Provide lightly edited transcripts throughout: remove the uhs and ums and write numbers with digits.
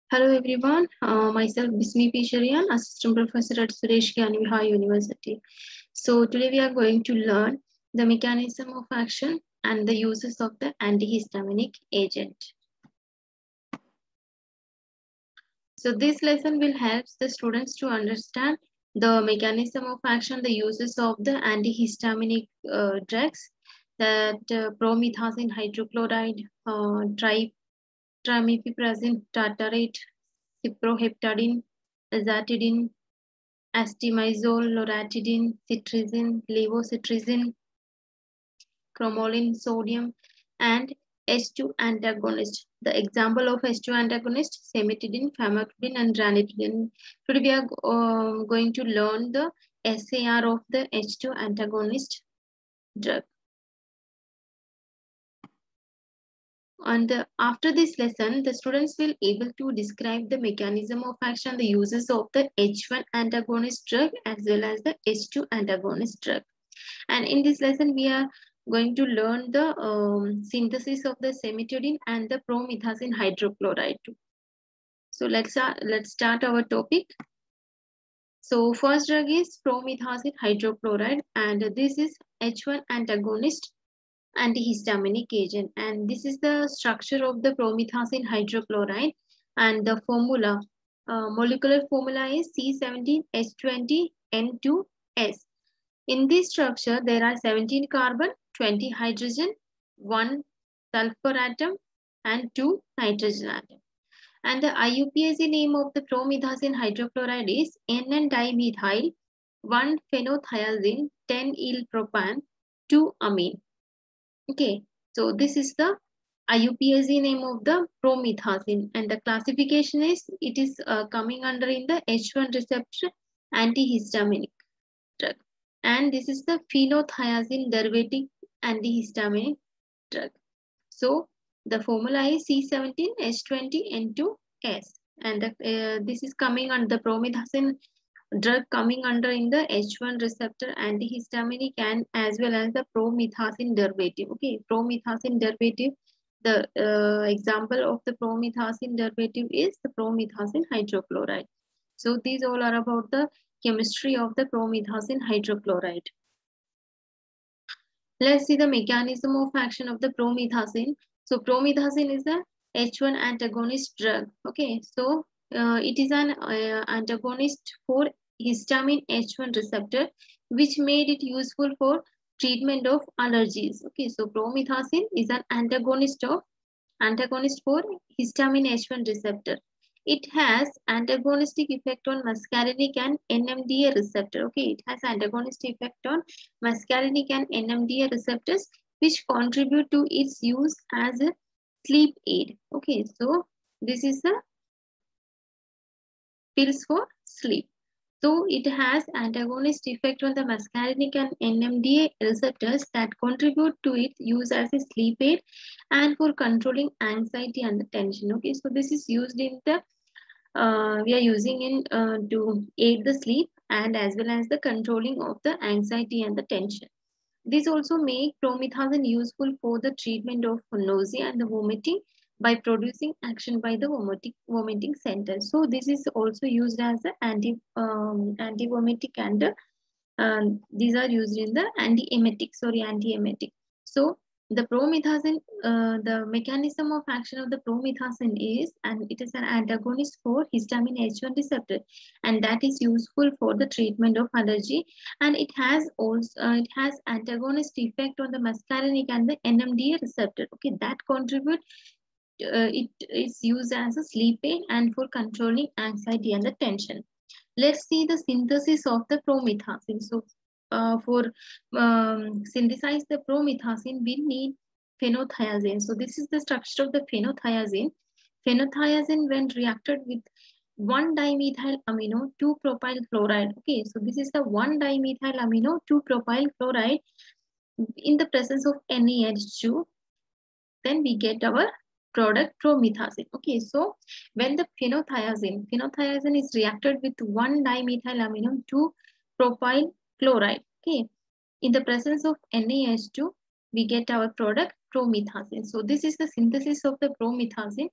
Hello everyone, myself Bismi P. Sharian, Assistant Professor at Suresh Gyani Vihar University. So today we are going to learn the mechanism of action and the uses of the antihistaminic agent. So this lesson will help the students to understand the mechanism of action, the uses of the antihistaminic drugs, that promethazine hydrochloride, trimethoprim tartrate, cyproheptadine, azatidine, astimizole, loratadine, cetirizine, levocetirizine, cromolyn, sodium, and H2 antagonist. The example of H2 antagonist, cimetidine, famotidine, and ranitidine. Today we are going to learn the SAR of the H2 antagonist drug. And after this lesson, the students will able to describe the mechanism of action, the uses of the H1 antagonist drug as well as the H2 antagonist drug. And in this lesson, we are going to learn the synthesis of the cimetidine and the promethazine hydrochloride too. So let's start our topic. So first drug is promethazine hydrochloride, and this is H1 antagonist antihistaminic agent, and this is the structure of the promethazine hydrochloride, and the formula, molecular formula is C17H20N2S. In this structure, there are 17 carbon, 20 hydrogen, 1 sulfur atom, and 2 nitrogen atom. And the IUPAC name of the promethazine hydrochloride is NN-dimethyl, 1-phenothiazine, 10-ylpropan, 2-amine. Okay, so this is the IUPAC name of the promethazine, and the classification is it is coming under in the H1 receptor antihistaminic drug, and this is the phenothiazine derivative antihistaminic drug. So the formula is C17H20N2S, and this is coming under the promethazine drug coming under in the H1 receptor antihistaminic and as well as the promethazine derivative. Okay, promethazine derivative. The example of the promethazine derivative is the promethazine hydrochloride. So these all are about the chemistry of the promethazine hydrochloride. Let's see the mechanism of action of the promethazine. So promethazine is a H1 antagonist drug. Okay, so it is an antagonist for histamine H1 receptor, which made it useful for treatment of allergies. Okay, so promethazine is an antagonist for histamine H1 receptor. It has antagonistic effect on muscarinic and NMDA receptor. Okay, it has antagonistic effect on muscarinic and NMDA receptors, which contribute to its use as a sleep aid. Okay, so this is the pills for sleep. So it has antagonist effect on the muscarinic and NMDA receptors that contribute to its use as a sleep aid and for controlling anxiety and the tension. Okay, so this is used in the we are using in to aid the sleep and as well as the controlling of the anxiety and the tension. This also make promethazine useful for the treatment of nausea and the vomiting by producing action by the vomiting center. So this is also used as an anti-vomitic, and these are used in the anti-emetic. So the promethazine, the mechanism of action of the promethazine is, and it is an antagonist for histamine H1 receptor, and that is useful for the treatment of allergy, and it has also it has antagonist effect on the muscarinic and the NMDA receptor. Okay, that contribute. It is used as a sleep aid and for controlling anxiety and the tension. Let's see the synthesis of the promethazine. So for synthesize the promethazine, we need phenothiazine. So this is the structure of the phenothiazine. Phenothiazine, when reacted with 1-dimethyl amino 2-propyl chloride. Okay, so this is the 1-dimethyl amino 2-propyl chloride in the presence of NaH2. Then we get our product promethazine. Okay, so when the phenothiazine is reacted with 1-dimethyl amino 2-propyl chloride. Okay, in the presence of NaH2, we get our product promethazine. So this is the synthesis of the promethazine.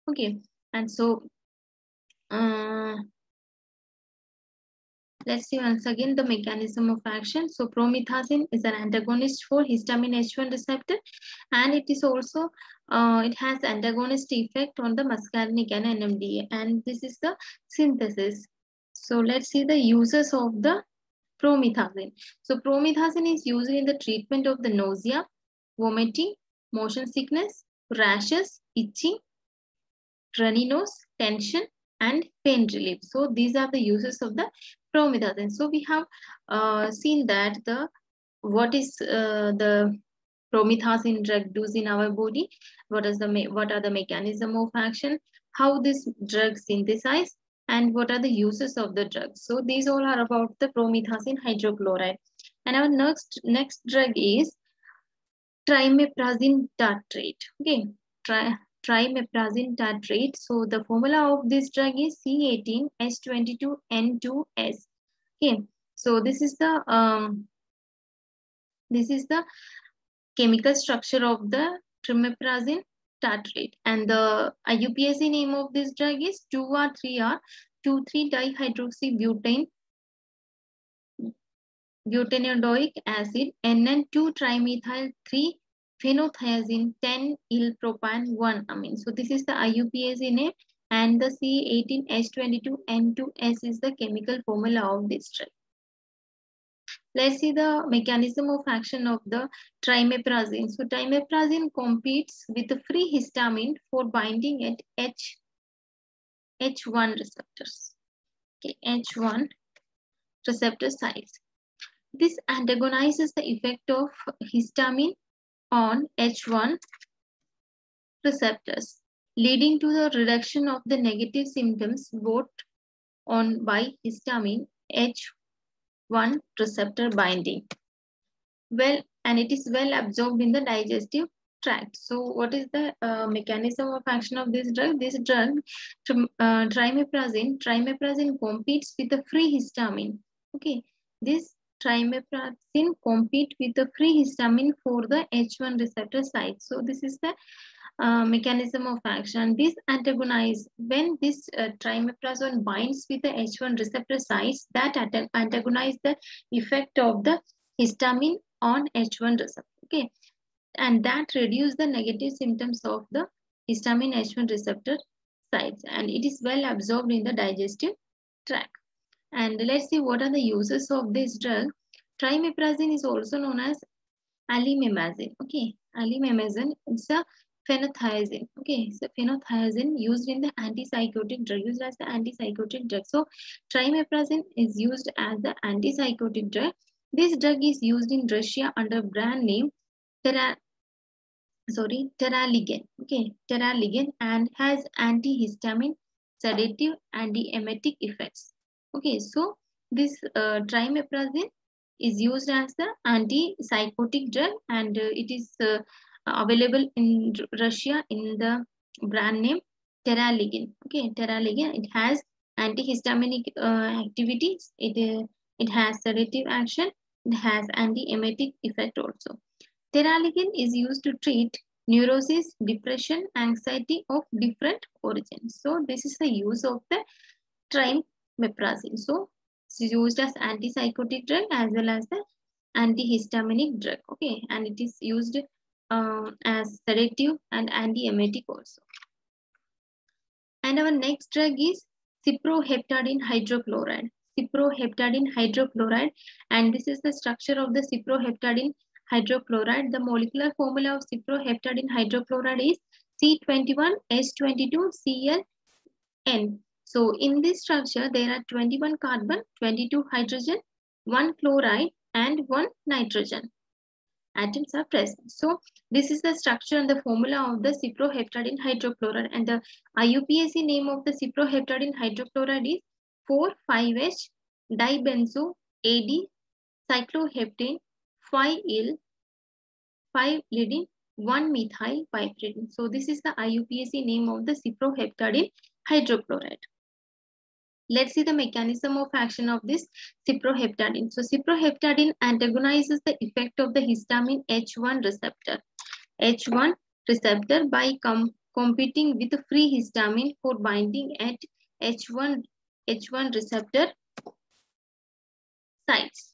Okay, and so Let's see once again the mechanism of action. So promethazine is an antagonist for histamine H1 receptor, and it is also it has antagonist effect on the muscarinic and NMDA, and this is the synthesis. So let's see the uses of the promethazine. So promethazine is used in the treatment of the nausea, vomiting, motion sickness, rashes, itching, runny nose, tension, and pain relief. So these are the uses of the promethazine. So we have seen that what is the promethazine drug does in our body, what are the mechanism of action, how this drug synthesize, and what are the uses of the drug. So these all are about the promethazine hydrochloride. And our next drug is trimeprazine tartrate. Okay, trimeprazine tartrate. So the formula of this drug is C18H22N2S. Okay, so this is the chemical structure of the trimeprazine tartrate, and the IUPAC name of this drug is 2R3R 2,3-dihydroxybutane butanoic acid NN2-trimethyl 3-phenothiazine 10-ill-propan-1-amine. So this is the IUPAC name, and the C18H22N2S is the chemical formula of this drug. Let's see the mechanism of action of the trimeprazine. So trimeprazine competes with the free histamine for binding at H1 receptors. Okay, H1 receptor sites. This antagonizes the effect of histamine on H1 receptors, leading to the reduction of the negative symptoms brought on by histamine H1 receptor binding. Well, and it is well absorbed in the digestive tract. So what is the mechanism of action of this drug? This drug, trimeprazine competes with the free histamine. Okay, this trimeprazine compete with the free histamine for the H1 receptor site. So this is the mechanism of action. This antagonize, when this trimeprazine binds with the H1 receptor sites, that antagonize the effect of the histamine on H1 receptor. Okay, and that reduce the negative symptoms of the histamine H1 receptor sites, and it is well absorbed in the digestive tract. And let's see what are the uses of this drug. Trimeprazine is also known as alimemazine. Okay, alimemazine, it's a phenothiazine. Okay, so phenothiazine used in the antipsychotic drug, used as the antipsychotic drug. So trimeprazine is used as the antipsychotic drug. This drug is used in Russia under brand name Teraligen. Okay, Teraligen, and has antihistamine, sedative, anti-emetic effects. Okay, so this trimeprazine is used as the antipsychotic drug, and it is available in Russia in the brand name Teraligen. Okay, Teraligen, it has antihistaminic activities. It has sedative action. It has anti-emetic effect also. Teraligen is used to treat neurosis, depression, anxiety of different origins. So this is the use of the trimeprazine. So it's used as antipsychotic drug as well as the antihistaminic drug. Okay, and it is used as sedative and anti-emetic also. And our next drug is cyproheptadine hydrochloride. Cyproheptadine hydrochloride, and this is the structure of the cyproheptadine hydrochloride. The molecular formula of cyproheptadine hydrochloride is C21H22Cl(N). So in this structure, there are 21 carbon, 22 hydrogen, 1 chloride, and 1 nitrogen atoms are present. So this is the structure and the formula of the cyproheptadine hydrochloride, and the IUPAC name of the cyproheptadine hydrochloride is 4,5H dibenzo AD cycloheptane 5-ill 5-lidine 1-methyl piperidine. So this is the IUPAC name of the cyproheptadine hydrochloride. Let's see the mechanism of action of this cyproheptadine. So cyproheptadine antagonizes the effect of the histamine H1 receptor. H1 receptor by competing with the free histamine for binding at H1 receptor sites.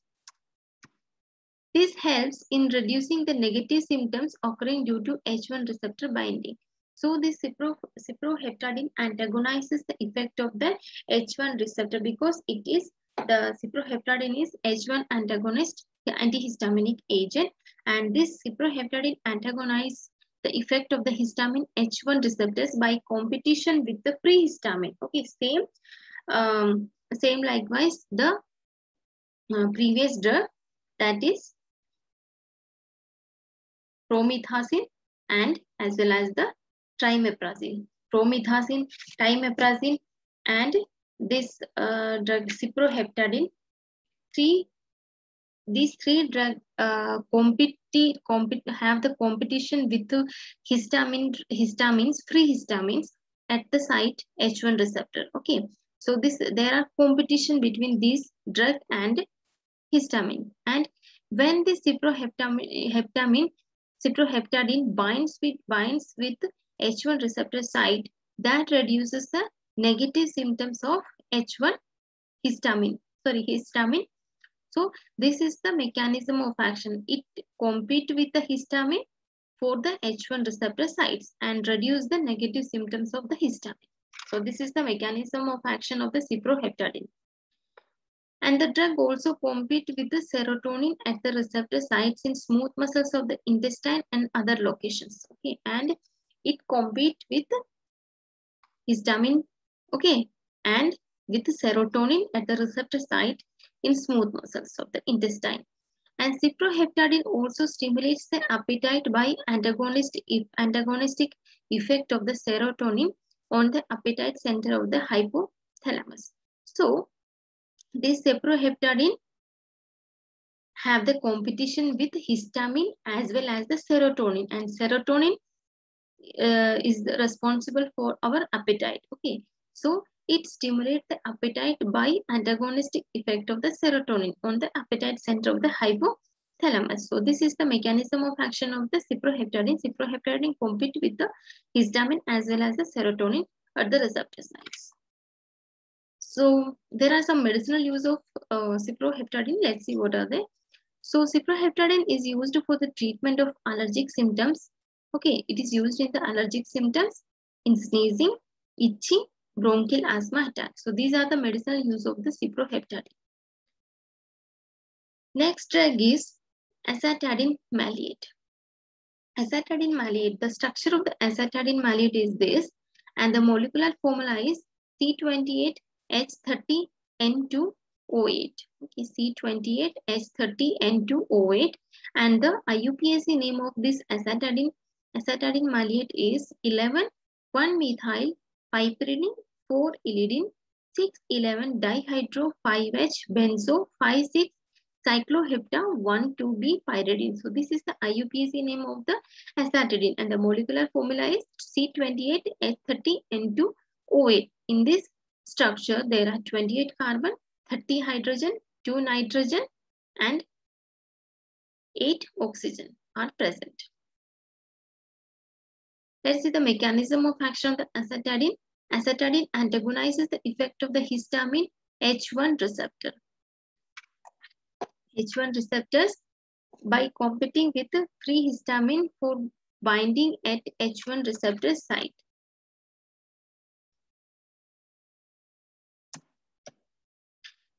This helps in reducing the negative symptoms occurring due to H1 receptor binding. So this cyproheptadine antagonizes the effect of the H1 receptor because it is the cyproheptadine is H1 antagonist, the antihistaminic agent, and this cyproheptadine antagonizes the effect of the histamine H1 receptors by competition with the prehistamine. Okay, same likewise the previous drug, that is promethazine and as well as the trimeprazine. Promethazine, trimeprazine, and this drug cyproheptadine. These three drugs have the competition with the free histamines at the site H1 receptor. Okay, so there are competition between these drug and histamine, and when the cyproheptadine binds with H1 receptor site, that reduces the negative symptoms of H1 histamine. So this is the mechanism of action. It competes with the histamine for the H1 receptor sites and reduce the negative symptoms of the histamine. So this is the mechanism of action of the cyproheptadine. And the drug also competes with the serotonin at the receptor sites in smooth muscles of the intestine and other locations. Okay, and it competes with histamine, okay, and with the serotonin at the receptor site in smooth muscles of the intestine. And cyproheptadine also stimulates the appetite by antagonistic effect of the serotonin on the appetite center of the hypothalamus. So this cyproheptadine have the competition with histamine as well as the serotonin, and serotonin is responsible for our appetite. Okay, so it stimulates the appetite by antagonistic effect of the serotonin on the appetite center of the hypothalamus. So this is the mechanism of action of the cyproheptadine. Cyproheptadine compete with the histamine as well as the serotonin at the receptor sites. So there are some medicinal use of cyproheptadine. Let's see what are they. So cyproheptadine is used for the treatment of allergic symptoms. Okay, it is used in the allergic symptoms, in sneezing, itching, bronchial asthma attack. So these are the medicinal use of the cyproheptadine. Next drug is azacitidine maleate. Azacitidine maleate, the structure of the azacitidine maleate is this, and the molecular formula is C28H30N2O8. Okay, C28H30N2O8, and the IUPAC name of this azacitidine maleate is 11,1-methyl piperidine 4-ilidine 6,11 dihydro 5H benzo 5,6 cyclohepta 1,2-B pyridine. So this is the IUPAC name of the azacitidine, and the molecular formula is C28H30N2O8. In this structure, there are 28 carbon, 30 hydrogen, 2 nitrogen, and 8 oxygen are present. Let's see the mechanism of action of the azacitidine. Azacitidine antagonizes the effect of the histamine H1 receptor. H1 receptors by competing with the free histamine for binding at H1 receptor site.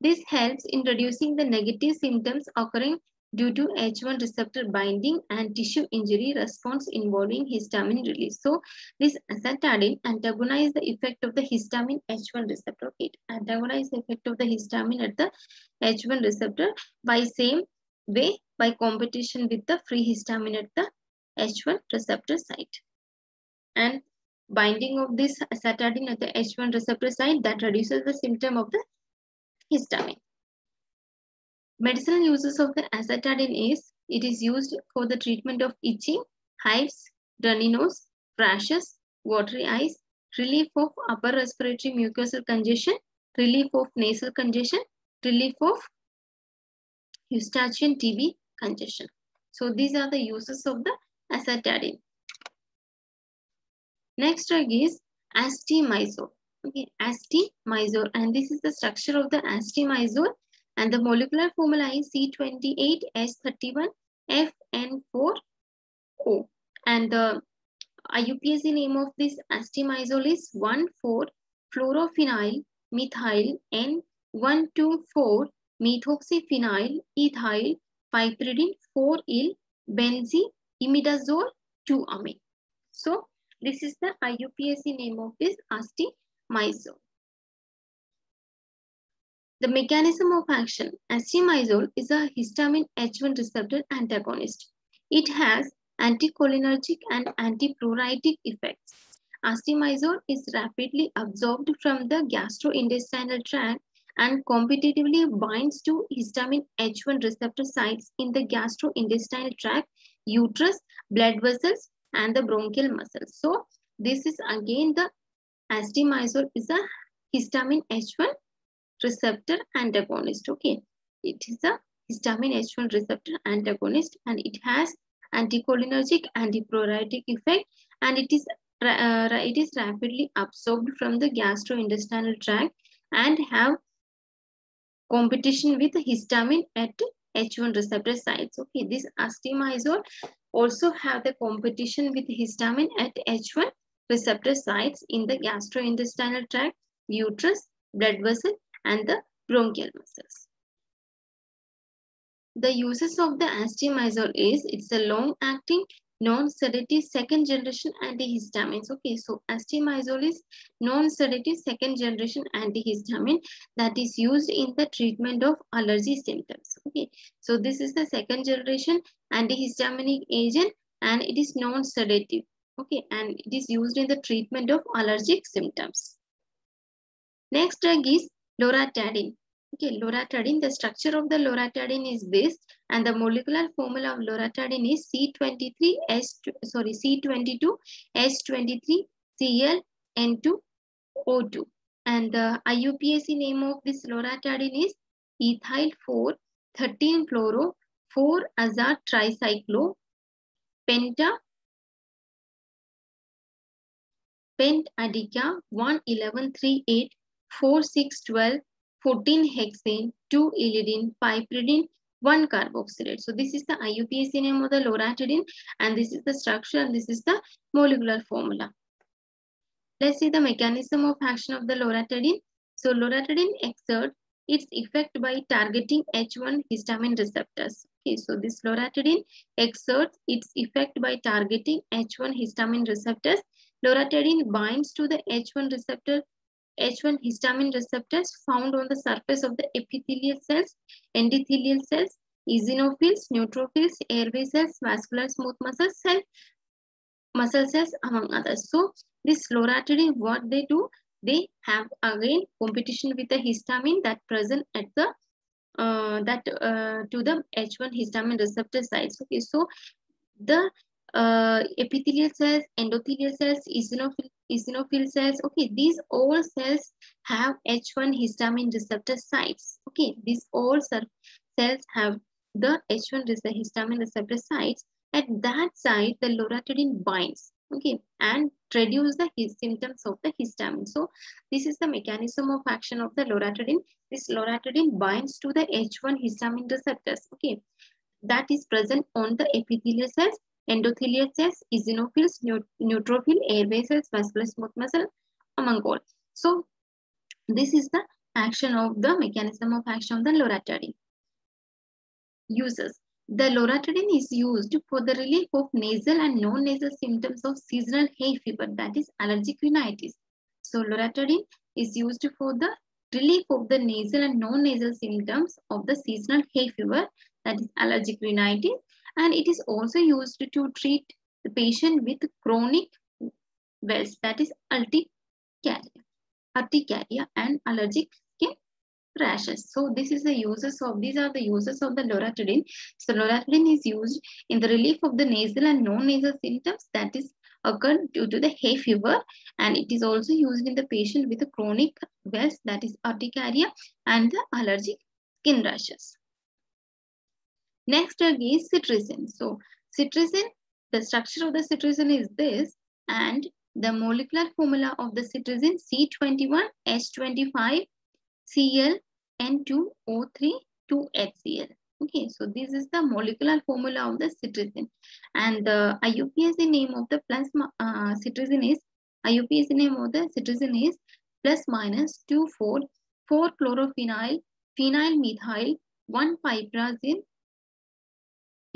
This helps in reducing the negative symptoms occurring due to H1 receptor binding and tissue injury response involving histamine release. So this azacitidine antagonizes the effect of the histamine H1 receptor. It antagonizes the effect of the histamine at the H1 receptor by same way by competition with the free histamine at the H1 receptor site. And binding of this azacitidine at the H1 receptor site, that reduces the symptom of the histamine. Medicinal uses of the azacitidine is, it is used for the treatment of itching, hives, runny nose, rashes, watery eyes, relief of upper respiratory mucosal congestion, relief of nasal congestion, relief of Eustachian TB congestion. So these are the uses of the azacitidine. Next drug is azithromycin. Okay, Astimizole, and this is the structure of the Astimizole, and the molecular formula is C28H31FN4O, and the IUPAC name of this Astimizole is 1,4-fluorophenyl methyl N1,2,4-methoxyphenyl ethyl piperidine 4-ill benzyimidazole 2-amine. So this is the IUPAC name of this Astimizole. The mechanism of action. Astimizole is a histamine H1 receptor antagonist. It has anticholinergic and antipruritic effects. Astimizole is rapidly absorbed from the gastrointestinal tract and competitively binds to histamine H1 receptor sites in the gastrointestinal tract, uterus, blood vessels, and the bronchial muscles. So this is again the Astimizole is a histamine H1 receptor antagonist. Okay, it is a histamine H1 receptor antagonist, and it has anticholinergic, antipruritic effect, and it is rapidly absorbed from the gastrointestinal tract and have competition with histamine at H1 receptor sites. Okay, this Astimizole also have the competition with histamine at H1 receptor sites in the gastrointestinal tract, uterus, blood vessel, and the bronchial muscles. The uses of the Astimizole is it's a long-acting, non-sedative second-generation antihistamines. Okay, so Astimizole is non-sedative second-generation antihistamine that is used in the treatment of allergy symptoms. Okay, so this is the second-generation antihistaminic agent, and it is non-sedative. Okay, and it is used in the treatment of allergic symptoms. Next drug is loratadine. Okay, loratadine, the structure of the loratadine is this, and the molecular formula of loratadine is C22H23Cl N2O2. And the IUPAC name of this loratadine is ethyl 4-13-fluoro 4-azar tricyclo pentadica 1,11,3,8 4,6,12 14-hexane 2-ilidine piperidine 1-carboxylate. So this is the IUPAC name of the loratadine, and this is the structure, and this is the molecular formula. Let's see the mechanism of action of the loratadine. So loratadine exerts its effect by targeting H1 histamine receptors. Okay, so this loratadine exerts its effect by targeting H1 histamine receptors. Loratadine binds to the H1 histamine receptors found on the surface of the epithelial cells, endothelial cells, eosinophils, neutrophils, airway cells, vascular smooth muscle cells, among others. So this loratadine, what they do, they have again competition with the histamine that present at the to the H1 histamine receptor sites. Okay, so the epithelial cells, endothelial cells, eosinophil cells. Okay, these all cells have H1 histamine receptor sites. Okay, these all cells have the H1 histamine receptor sites. At that site, the loratadine binds. Okay, and reduce the symptoms of the histamine. So this is the mechanism of action of the loratadine. This loratadine binds to the H1 histamine receptors. Okay, that is present on the epithelial cells, endothelial cells, eosinophils, neutrophil, airway cells, vascular smooth muscle, among all. So this is the action of the mechanism of action of the loratadine. Uses. The loratadine is used for the relief of nasal and non-nasal symptoms of seasonal hay fever, that is allergic rhinitis. So loratadine is used for the relief of the nasal and non-nasal symptoms of the seasonal hay fever, that is allergic rhinitis, and it is also used to treat the patient with chronic welts, that is urticaria and allergic skin rashes. So these are the uses of the loratadine. So loratadine is used in the relief of the nasal and non-nasal symptoms that is occurred due to the hay fever, and it is also used in the patient with the chronic welts, that is urticaria and the allergic skin rashes. Next drug is cetirizine. So cetirizine, the structure of the cetirizine is this, and The molecular formula of the citizen C21H25Cl N2O3 Okay, so this is the molecular formula of the citizen, and the IUPAC name of the citizen is plus minus 2,4,4-chlorophenyl phenyl methyl 1-piperazine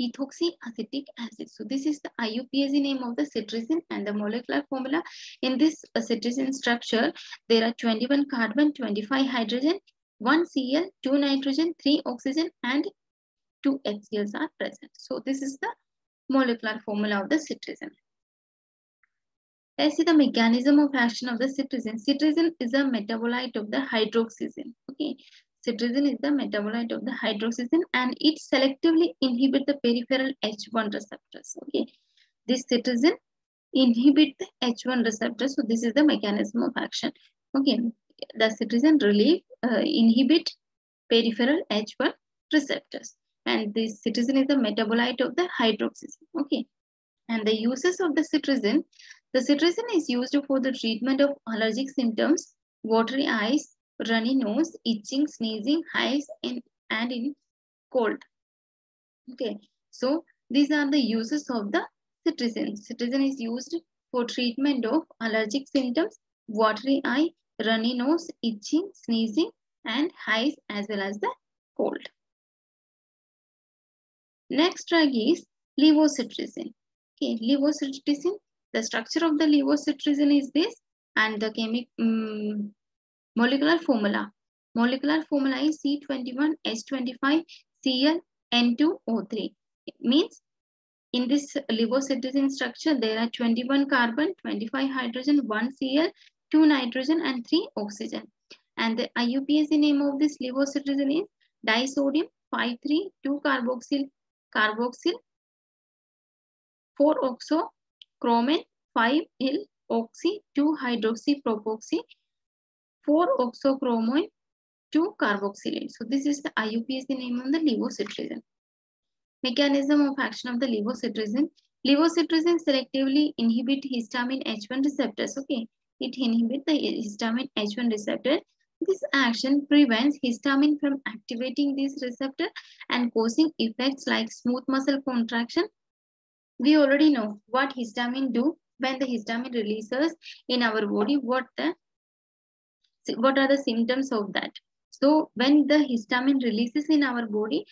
ethoxyacetic acid. So this is the IUPAC name of the citizen, and the molecular formula in this citizen structure, there are 21 carbon, 25 hydrogen, 1 Cl, 2 nitrogen, 3 oxygen, and 2 HCls are present. So this is the molecular formula of the citizen. Let's see the mechanism of action of the citizen. Citizen is a metabolite of the hydroxygen. Okay, citizen is the metabolite of the hydroxygen, and it selectively inhibits the peripheral H1 receptors. Okay, this citizen inhibit the H1 receptors. So this is the mechanism of action. Okay, the citizen inhibit peripheral H1 receptors, and this citizen is the metabolite of the hydroxygen. Okay, and the uses of the citizen. The citizen is used for the treatment of allergic symptoms, watery eyes, runny nose, itching, sneezing, hives, and in cold. Okay, so these are the uses of the citizen. Citizen is used for treatment of allergic symptoms, watery eye, runny nose, itching, sneezing, and hives, as well as the cold. Next drug is levocetirizine. Okay, levocetirizine. The structure of the levocetirizine is this, and the molecular formula. Molecular formula is C21H25Cl N2O3. It means in this levocetirizine structure, there are 21 carbon, 25 hydrogen, 1 Cl, 2 nitrogen, and 3 oxygen. And the IUPAC name of this levocetirizine is disodium 5,3,2-carboxyl 4-oxochromene 5-il-oxy 2-hydroxypropoxy 4-oxochromone 2-carboxylate. So this is the IUPAC name of the levocetirizine. Mechanism of action of the levocetirizine. Levocetirizine selectively inhibit histamine H1 receptors. Okay, it inhibits the histamine H1 receptor. This action prevents histamine from activating this receptor and causing effects like smooth muscle contraction. We already know what histamine do. When the histamine releases in our body, what are the symptoms of that? So when the histamine releases in our body,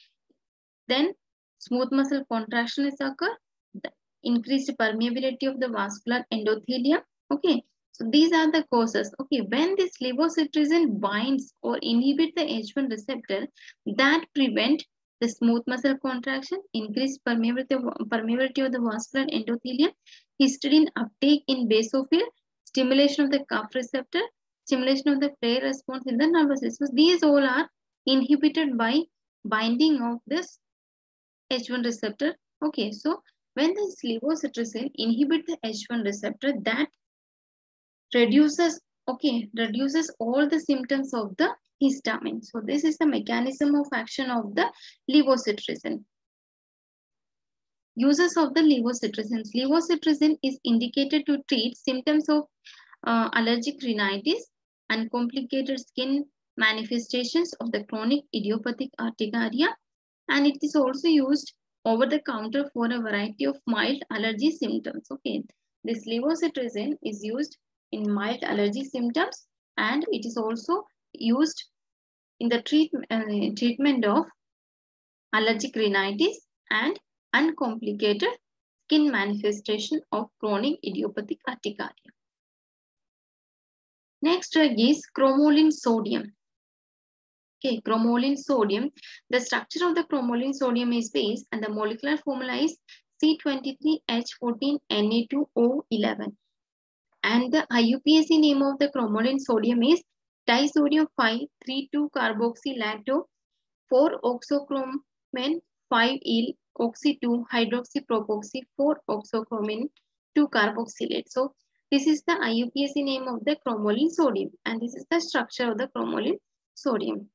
then smooth muscle contraction is occur, the increased permeability of the vascular endothelium. Okay, so these are the causes. Okay, when this levocetirizine binds or inhibits the H1 receptor, that prevent the smooth muscle contraction, increased permeability of the vascular endothelium, histidine uptake in basophil, stimulation of the cuff receptor, stimulation of the flare response in the nervous system. So these all are inhibited by binding of this H1 receptor. Okay, so when this levocetirizine inhibit the H1 receptor, that reduces all the symptoms of the histamine. So this is the mechanism of action of the levocetirizine. Uses of the levocetirizine. Levocetirizine is indicated to treat symptoms of allergic rhinitis, uncomplicated skin manifestations of the chronic idiopathic urticaria, and it is also used over the counter for a variety of mild allergy symptoms. Okay, this levocetirizine is used in mild allergy symptoms, and it is also used in the treatment of allergic rhinitis and uncomplicated skin manifestation of chronic idiopathic urticaria. Next drug is cromolyn sodium. Okay, cromolyn sodium. The structure of the cromolyn sodium is base, and the molecular formula is C23H14Na2O11. And the IUPAC name of the cromolyn sodium is disodium 5,3,2-carboxylacto 4-oxochromene 5-il-oxy 2-hydroxypropoxy 4-oxochromene 2-carboxylate. So this is the IUPAC name of the cromolyn sodium, and this is the structure of the cromolyn sodium.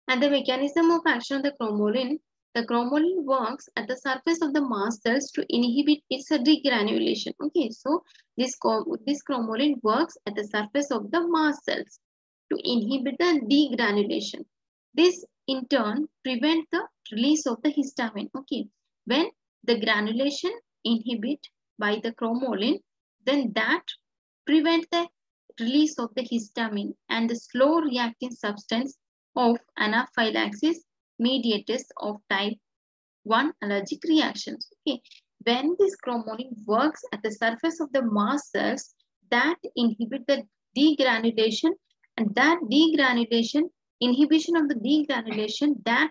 And the mechanism of action of the cromolyn The chromoline works at the surface of the mast cells to inhibit its degranulation. Okay, so this chromoline works at the surface of the mast cells to inhibit the degranulation. This in turn prevents the release of the histamine. Okay, when the granulation inhibit by the chromoline, then that prevents the release of the histamine and the slow reacting substance of anaphylaxis mediators of type 1 allergic reactions. Okay, when this chromoline works at the surface of the mast cells, that inhibit the degranulation, and that degranulation, inhibition of the degranulation, that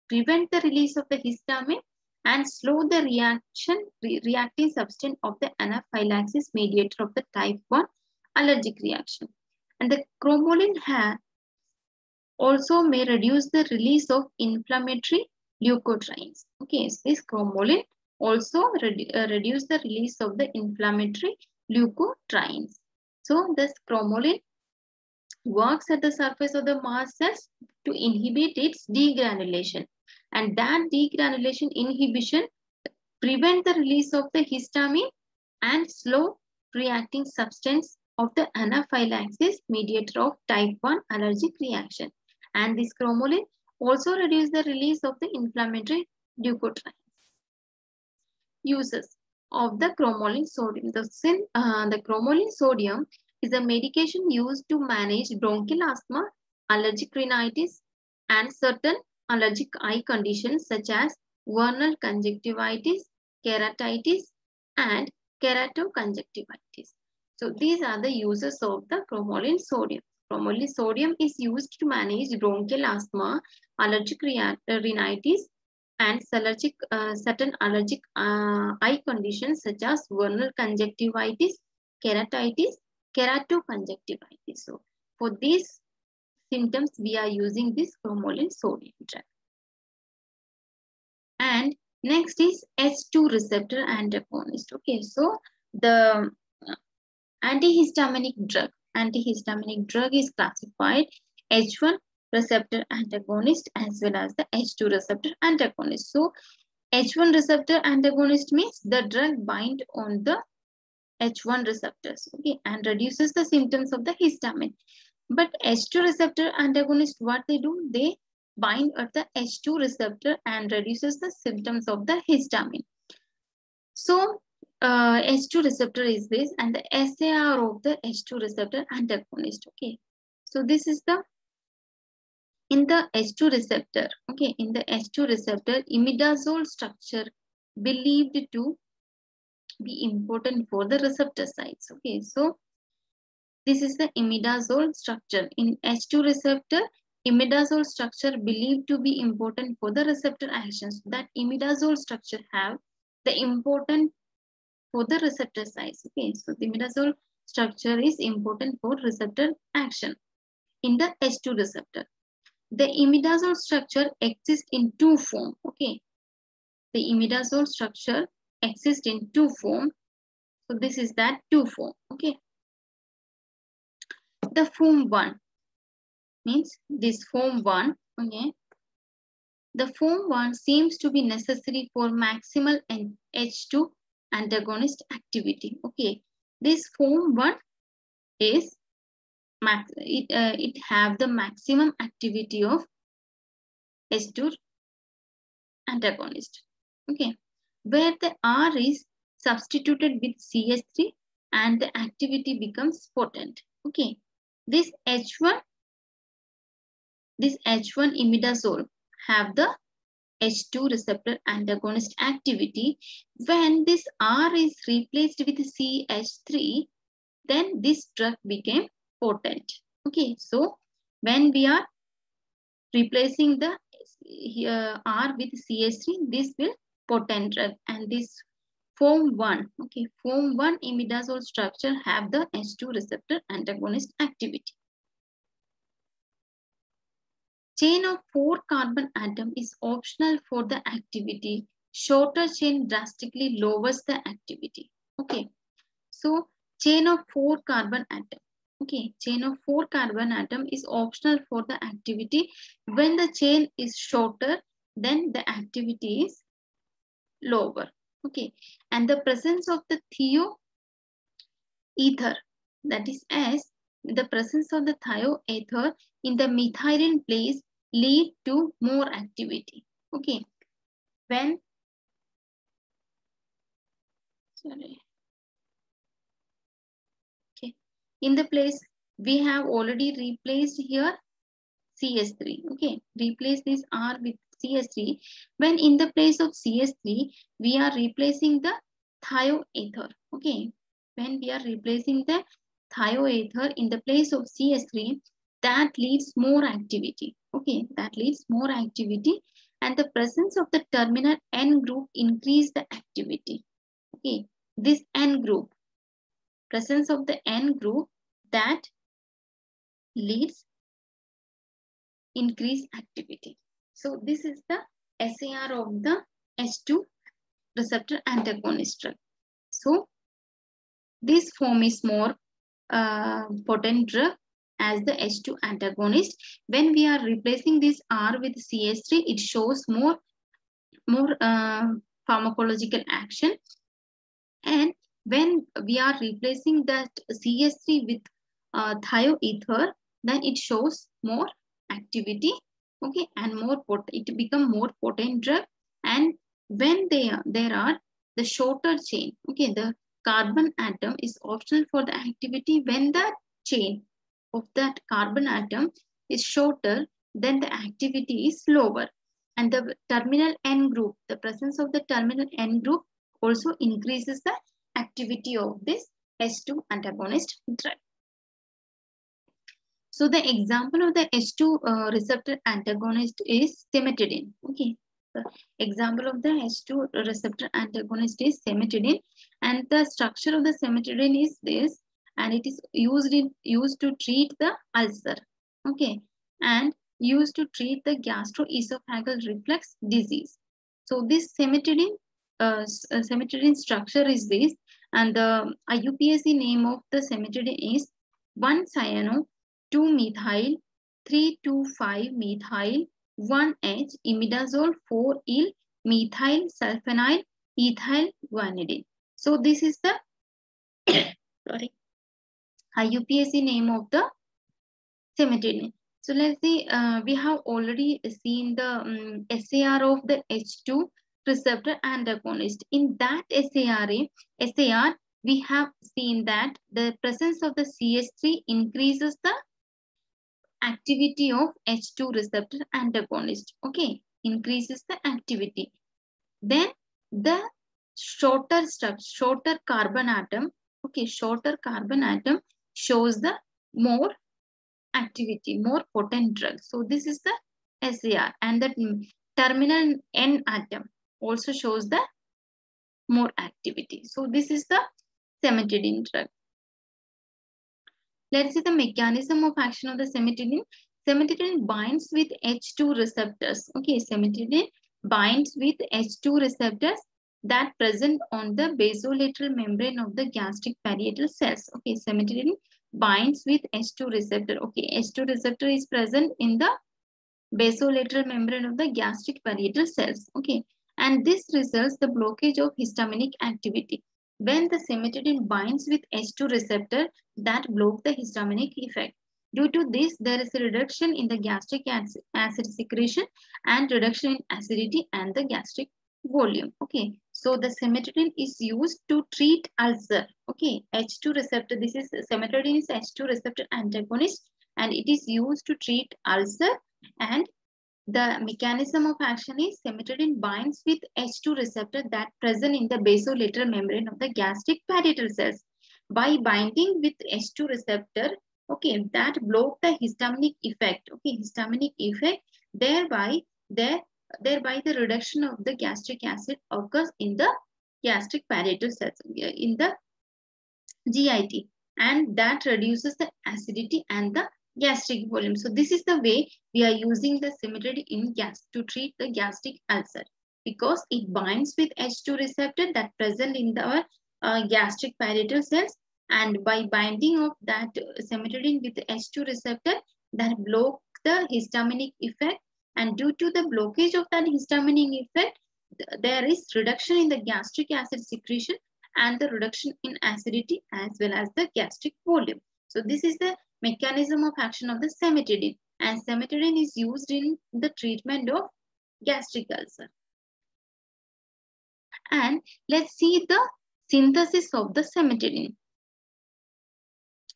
prevent the release of the histamine and slow the reacting substance of the anaphylaxis mediator of the type 1 allergic reaction. And the chromoline also may reduce the release of inflammatory leukotrienes. Okay, so this chromoline also reduce the release of the inflammatory leukotrienes. So this chromoline works at the surface of the mast cells to inhibit its degranulation, and that degranulation inhibition prevent the release of the histamine and slow reacting substance of the anaphylaxis mediator of type 1 allergic reaction. And this chromoline also reduce the release of the inflammatory leukotrienes. Uses of the chromoline sodium. The chromoline sodium is a medication used to manage bronchial asthma, allergic rhinitis, and certain allergic eye conditions such as vernal conjunctivitis, keratitis, and keratoconjunctivitis. So these are the uses of the chromoline sodium. Chromoline sodium is used to manage bronchial asthma, allergic rhinitis, and certain allergic eye conditions such as vernal conjunctivitis, keratitis, keratoconjunctivitis. So for these symptoms, we are using this chromoline sodium drug. And next is H2 receptor antagonist. Okay, so the antihistaminic drug is classified H1 receptor antagonist as well as the H2 receptor antagonist. So H1 receptor antagonist means the drug bind on the H1 receptors, okay, and reduces the symptoms of the histamine. But H2 receptor antagonist, what they do? They bind at the H2 receptor and reduces the symptoms of the histamine. So H2 receptor is this, and the SAR of the H2 receptor antagonist. Okay, so this is the in the H2 receptor. Okay, in the H2 receptor, imidazole structure believed to be important for the receptor sites. Okay, so this is the imidazole structure in H2 receptor. Imidazole structure believed to be important for the receptor actions. That imidazole structure have the important for the receptor sites. Okay, so the imidazole structure is important for receptor action in the H2 receptor. The imidazole structure exists in two forms. Okay, the imidazole structure exists in two forms. So this is that two form. Okay, the form 1 means this form 1. Okay, the form 1 seems to be necessary for maximal H2 antagonist activity. Okay, this form 1 is it have the maximum activity of H2 antagonist. Okay, where the R is substituted with CH3 and the activity becomes potent. Okay, this H1 imidazole have the H2 receptor antagonist activity. When this R is replaced with CH3, then this drug became potent. Okay, so when we are replacing the R with CH3, this will potent drug, and this form 1, okay, form 1 imidazole structure have the H2 receptor antagonist activity. Chain of 4 carbon atom is optional for the activity. Shorter chain drastically lowers the activity. Okay, so chain of 4 carbon atom. Okay, chain of 4 carbon atom is optional for the activity. When the chain is shorter, then the activity is lower. Okay, and the presence of the thioether, that is S, the presence of the thioether in the methionine place lead to more activity. Okay, when sorry, okay, in the place we have already replaced here CS3. Okay, replace this R with CS3. When in the place of CS3, we are replacing the thioether. Okay, when we are replacing the thioether in the place of CS3, that leaves more activity. Okay, that leaves more activity, and the presence of the terminal N group increase the activity. Okay, this N group, presence of the N group, that leads increase activity. So this is the SAR of the H2 receptor antagonist drug. So this form is more potent drug as the H2 antagonist. When we are replacing this R with CS3, it shows more pharmacological action. And when we are replacing that CS3 with thioether, then it shows more activity. Okay, and it become more potent drug. And when there are the shorter chain, okay, the carbon atom is optional for the activity. When the chain of that carbon atom is shorter, then the activity is lower. And the terminal N group, the presence of the terminal N group also increases the activity of this H2 antagonist drug. So the example of the H2 receptor antagonist is cimetidine. Okay, the example of the H2 receptor antagonist is cimetidine, and the structure of the cimetidine is this, and it is used to treat the ulcer. Okay, and used to treat the gastroesophageal reflux disease. So this cimetidine structure is this, and the IUPAC name of the cimetidine is 1-cyano 2-methyl 3,2,5-methyl 1H imidazole 4-il methyl sulfonyl ethyl guanidine. So this is the sorry IUPAC name of the cimetidine. So let's see, we have already seen the SAR of the H2 receptor antagonist. In that SAR, we have seen that the presence of the CS3 increases the activity of H2 receptor antagonist. Okay, increases the activity. Then the shorter carbon atom, okay, shorter carbon atom shows the more activity, more potent drug. So this is the SAR, and the terminal N atom also shows the more activity. So this is the cimetidine drug. Let's see the mechanism of action of the cimetidine. Cimetidine binds with H2 receptors. Okay, cimetidine binds with H2 receptors that present on the basolateral membrane of the gastric parietal cells. Okay, cimetidine binds with H2 receptor. Okay, H2 receptor is present in the basolateral membrane of the gastric parietal cells. Okay, and this results the blockage of histaminic activity. When the cimetidine binds with H2 receptor, that block the histaminic effect. Due to this, there is a reduction in the gastric acid secretion and reduction in acidity and the gastric volume. Okay, so the cimetidine is used to treat ulcer. Okay, H2 receptor, this is cimetidine is H2 receptor antagonist, and it is used to treat ulcer. And the mechanism of action is cimetidine binds with H2 receptor that present in the basolateral membrane of the gastric parietal cells. By binding with H2 receptor, okay, that block the histaminic effect. Okay, histaminic effect, thereby the reduction of the gastric acid occurs in the gastric parietal cells, in the GIT, and that reduces the acidity and the gastric volume. So this is the way we are using the cimetidine to treat the gastric ulcer, because it binds with H2 receptor that present in the gastric parietal cells, and by binding of that cimetidine with the H2 receptor, that block the histaminic effect, And due to the blockage of that histaminic effect, there is reduction in the gastric acid secretion and the reduction in acidity as well as the gastric volume. So this is the mechanism of action of the cimetidine, and cimetidine is used in the treatment of gastric ulcer. And let's see the synthesis of the cimetidine.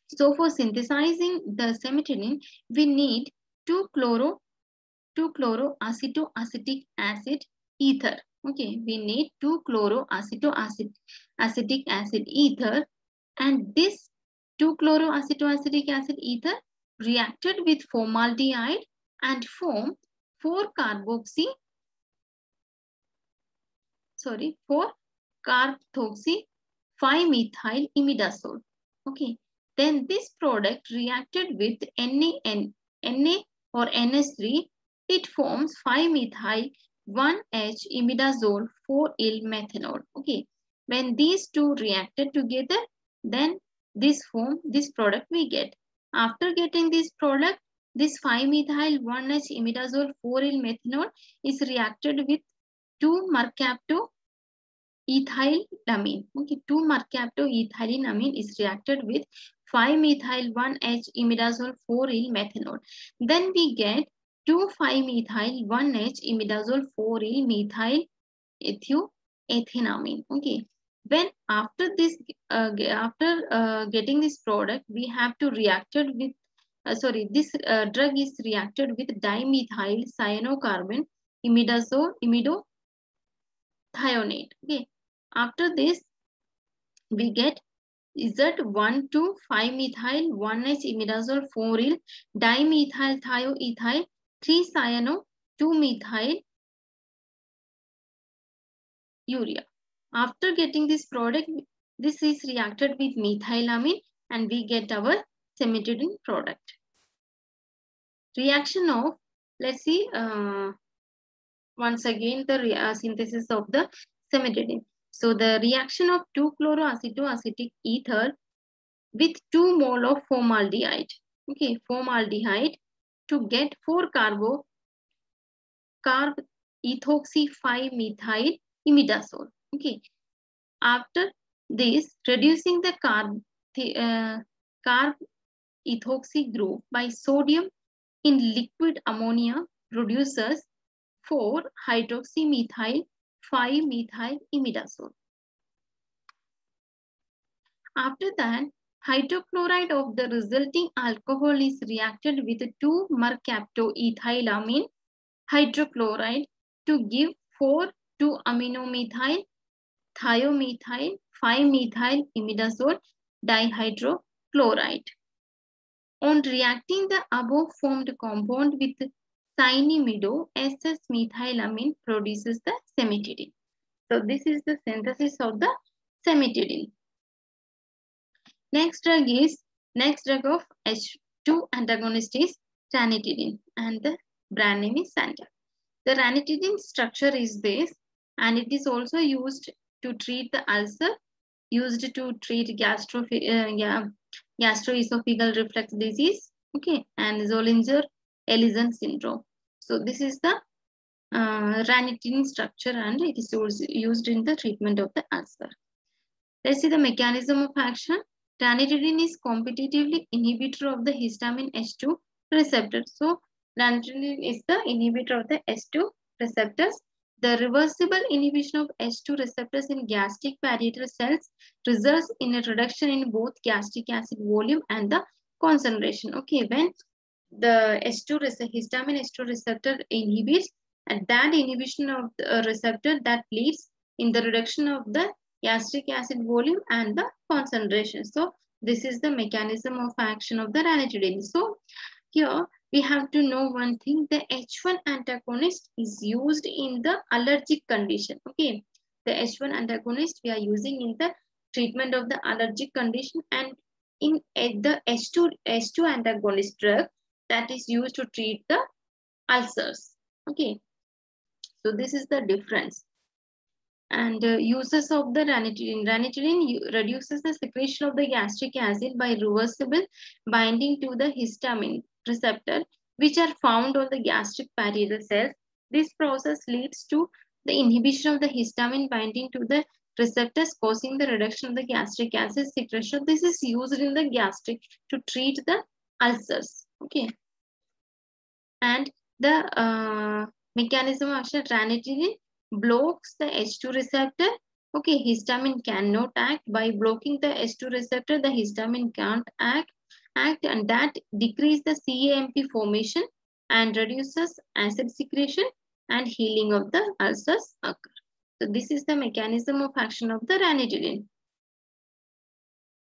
So for synthesizing the cimetidine, we need 2-chloroacetoacetic acid ether. Okay, we need 2-chloroacetoacetic acid ether, and this 2-chloroacetoacetic acid ether reacted with formaldehyde and form 4-carboxy 5-methyl imidazole. Okay, then this product reacted with Na or NH3. It forms 5-methyl-1H imidazole 4-yl methanol. Okay, when these two reacted together, then this product we get. After getting this product, this 5-methyl-1H imidazole 4-yl methanol is reacted with 2-mercaptoethylamine. Okay, 2-mercaptoethylamine is reacted with 5-methyl-1H imidazole 4-yl methanol. Then we get 2,5-methyl-1H imidazole 4-yl methyl ethylamine. Okay, when after this, getting this product, we have to reacted with this drug is reacted with dimethyl cyanocarbon imidothionate. Okay, after this we get Z1,2,5-methyl-1H imidazole 4-yl dimethyl thioethyl 3-cyano 2-methyl urea. After getting this product, this is reacted with methylamine and we get our cimetidine product. Reaction of, let's see once again the synthesis of the cimetidine. So the reaction of 2-chloroacetoacetic ether with 2 mole of formaldehyde. Okay, formaldehyde to get 4-carb-ethoxy 5-methyl imidazole. Okay, after this, reducing the carb-ethoxy group by sodium in liquid ammonia produces 4-hydroxymethyl 5-methyl imidazole. After that, hydrochloride of the resulting alcohol is reacted with 2-mercaptoethylamine hydrochloride to give 4-2-aminomethyl thiomethyl 5-methyl imidazole dihydrochloride. On reacting the above formed compound with cyanimido, SS-methylamine produces the cimetidine. So this is the synthesis of the cimetidine. Next drug of H2 antagonist is ranitidine, and the brand name is Sandoz. The ranitidine structure is this, and it is also used to treat the ulcer, used to treat gastroesophageal reflux disease, okay, and Zollinger-Ellison syndrome. So this is the ranitidine structure, and it is used in the treatment of the ulcer. Let's see the mechanism of action. Ranitidine is competitively inhibitor of the histamine H2 receptor. So ranitidine is the inhibitor of the H2 receptors. The reversible inhibition of H2 receptors in gastric parietal cells results in a reduction in both gastric acid volume and the concentration. Okay, when the histamine H2 receptor inhibits, and that inhibition of the receptor that leads in the reduction of the gastric acid volume and the concentration. So this is the mechanism of action of the ranitidine. So here we have to know one thing: the H1 antagonist is used in the allergic condition. Okay, the H1 antagonist we are using in the treatment of the allergic condition, and in the H2 antagonist drug that is used to treat the ulcers. Okay, so this is the difference. And uses of the ranitidine. Ranitidine reduces the secretion of the gastric acid by reversible binding to the histamine receptor, which are found on the gastric parietal cells. This process leads to the inhibition of the histamine binding to the receptors, causing the reduction of the gastric acid secretion. This is used in the gastric to treat the ulcers. Okay. And the mechanism of action, ranitidine blocks the H2 receptor. Okay, histamine cannot act. By blocking the H2 receptor, the histamine can't act, and that decrease the CAMP formation and reduces acid secretion, and healing of the ulcers occur. So this is the mechanism of action of the ranitidine.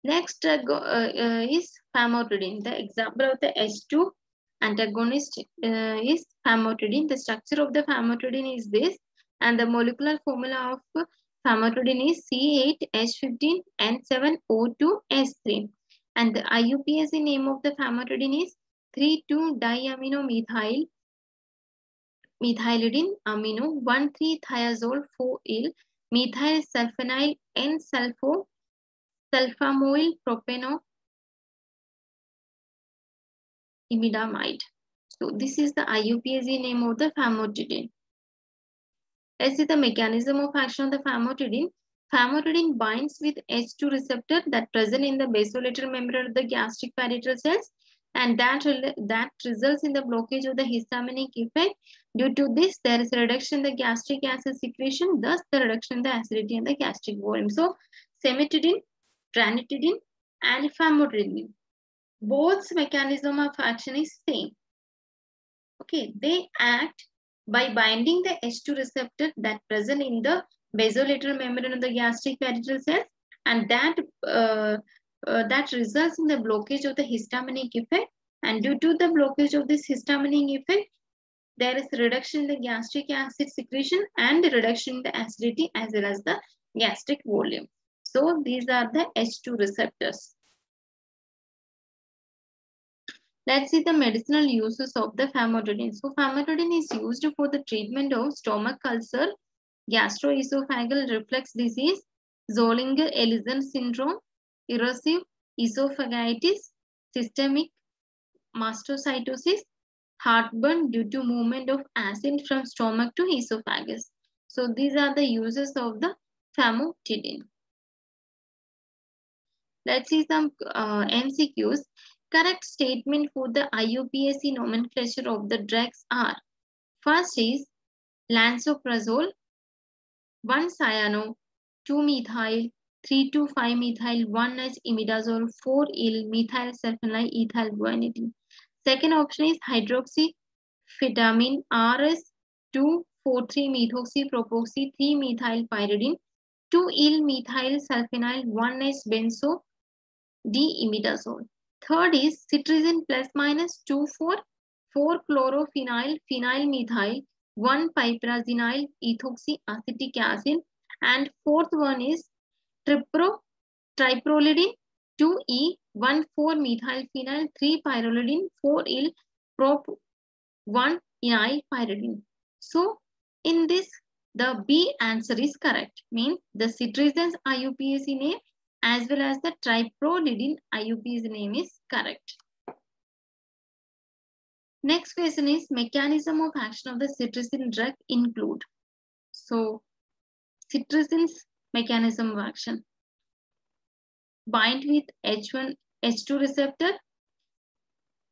Next is famotidine. The example of the H2 antagonist is famotidine. The structure of the famotidine is this, and the molecular formula of famotidine is C8H15N7O2S3. And the IUPAC name of the famotidine is 3,2-diaminomethyl methylidine amino 1,3-thiazole 4-il methyl sulfonyl N-sulfo sulfamoyl propanoimidamide. So this is the IUPAC name of the famotidine. Let's see the mechanism of action of the famotidine. Famotidine binds with H2 receptor that present in the basolateral membrane of the gastric parietal cells, and that results in the blockage of the histaminic effect. Due to this, there is a reduction in the gastric acid secretion, thus the reduction in the acidity and the gastric volume. So cimetidine, ranitidine, and famotidine, both mechanism of action is same. Okay, they act by binding the H2 receptor that present in the basolateral membrane of the gastric parietal cells, and that results in the blockage of the histaminic effect. And due to the blockage of this histaminic effect, there is a reduction in the gastric acid secretion and reduction in the acidity as well as the gastric volume. So these are the H2 receptors. Let's see the medicinal uses of the famotidine. So famotidine is used for the treatment of stomach ulcer, gastroesophageal reflux disease, Zollinger-Ellison syndrome, erosive esophagitis, systemic mastocytosis, heartburn due to movement of acid from stomach to esophagus. So these are the uses of the famotidine. Let's see some MCQs. Correct statement for the IUPAC nomenclature of the drugs are: first is lansoprazole, 1-cyano, 2-methyl, 3,2,5-methyl, 1-imidazole, 4-il methyl sulfonyl ethyl guanidine. Second option is hydroxyphenamine, RS-2,4,3-methoxypropoxy, 3-methyl-pyridine, 2-il methyl sulfonyl, 1-benzo D-imidazole. Third is cetirizine plus minus 2,4,4-chlorophenyl phenylmethyl, 1-piperazine ethoxyacetic acid. And fourth one is triprolidine, 2E, 1,4-methylphenyl, 3-pyrrolidine, 4-il prop 1-inyl pyridine. So in this, the B answer is correct. Means the cetirizine's IUPAC name as well as the triprolidine IUPAC name is correct. Next question is mechanism of action of the cetirizine drug include. So cetirizine's mechanism of action: bind with H2 receptor.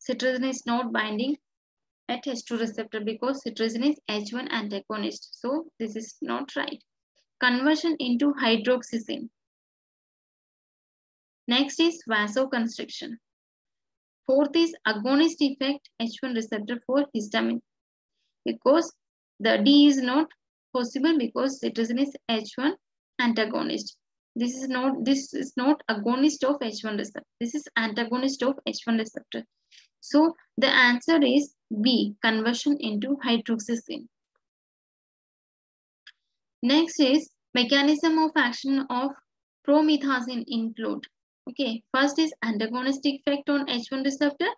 Cetirizine is not binding at H2 receptor because cetirizine is H1 antagonist. So this is not right. Conversion into hydroxyzine. Next is vasoconstriction. Fourth is agonist effect H1 receptor for histamine, because the D is not possible because cetirizine is H1 antagonist. This is not agonist of H1 receptor. This is antagonist of H1 receptor. So the answer is B, conversion into hydroxyzine. Next is mechanism of action of promethazine include. Okay, first is antagonistic effect on H1 receptor.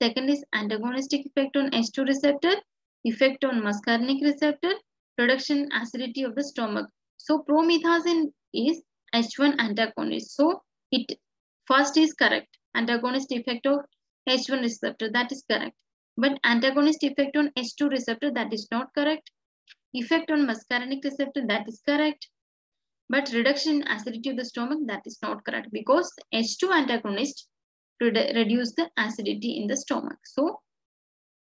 Second is antagonistic effect on H2 receptor, effect on muscarinic receptor, reduction acidity of the stomach. So promethazine is H1 antagonist. So it first is correct. Antagonist effect of H1 receptor, that is correct. But antagonist effect on H2 receptor, that is not correct. Effect on muscarinic receptor, that is correct. But reduction in acidity of the stomach, that is not correct, because H2 antagonist reduce the acidity in the stomach. So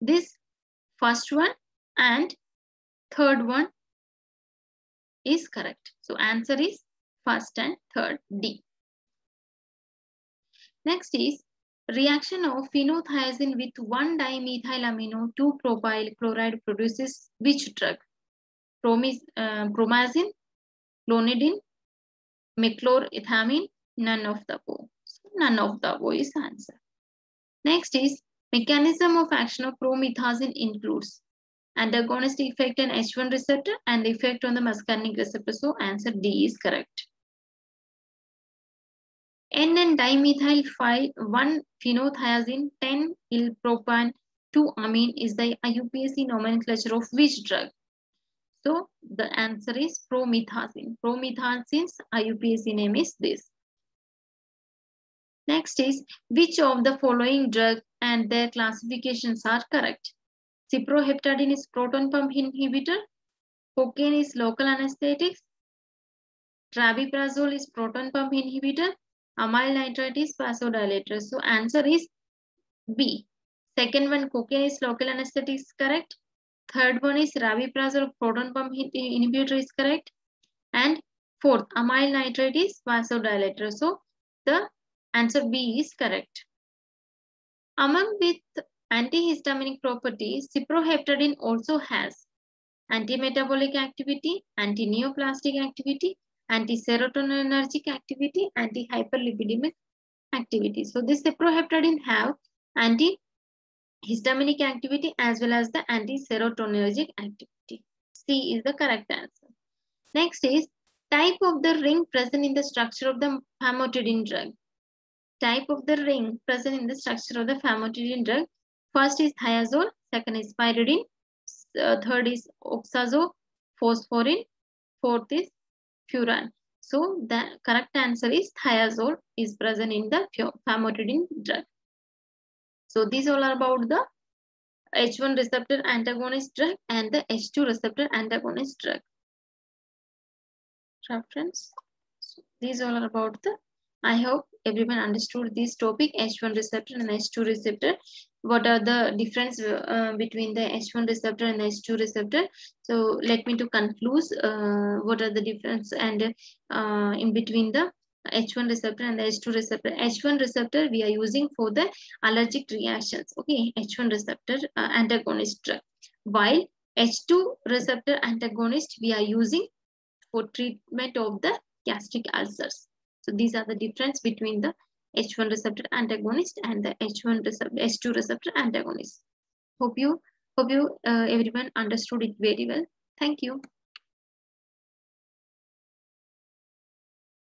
this first one and third one is correct. So answer is first and third, D. Next is reaction of phenothiazine with 1-dimethylamino 2-propyl chloride produces which drug? Promazine, clonidine, meclorethamine, none of the above. So none of the above is answer. Next is mechanism of action of promethazine includes antagonist effect on H1 receptor and effect on the muscarinic receptor. So answer D is correct. N-dimethyl 1-phenothiazine 10-il-propan 2-amine is the IUPAC nomenclature of which drug? So the answer is promethazine. Promethazine's IUPAC name is this. Next is which of the following drugs and their classifications are correct? Cyproheptadine is proton pump inhibitor. Cocaine is local anesthetics. Trabeprazole is proton pump inhibitor. Amyl nitrite is vasodilator. So answer is B. Second one, cocaine is local anesthetic is correct. Third one is rabeprazole proton pump inhibitor is correct. And fourth, amyl nitrite is vasodilator. So the answer B is correct. Among with antihistaminic properties, cyproheptadine also has anti-metabolic activity, anti-neoplastic activity, anti-serotonergic activity, anti-hyperlipidemic activity. So this cyproheptadine have anti-histaminic activity as well as the anti-serotonergic activity. C is the correct answer. Next is type of the ring present in the structure of the famotidine drug. Type of the ring present in the structure of the famotidine drug. First is thiazole, second is pyridine, third is oxazophosphorin, fourth is furan. So the correct answer is thiazole is present in the famotidine drug. So these all are about the H1 receptor antagonist drug and the H2 receptor antagonist drug. Reference. So these all are about the, I hope everyone understood this topic, H1 receptor and H2 receptor. What are the difference between the H1 receptor and the H2 receptor? So let me to conclude what are the difference and in between the H1 receptor and the H2 receptor. H1 receptor we are using for the allergic reactions. Okay, H1 receptor antagonist drug. While H2 receptor antagonist we are using for treatment of the gastric ulcers. So these are the difference between the H1 receptor antagonist and the H2 receptor antagonist. Hope you everyone understood it very well. Thank you.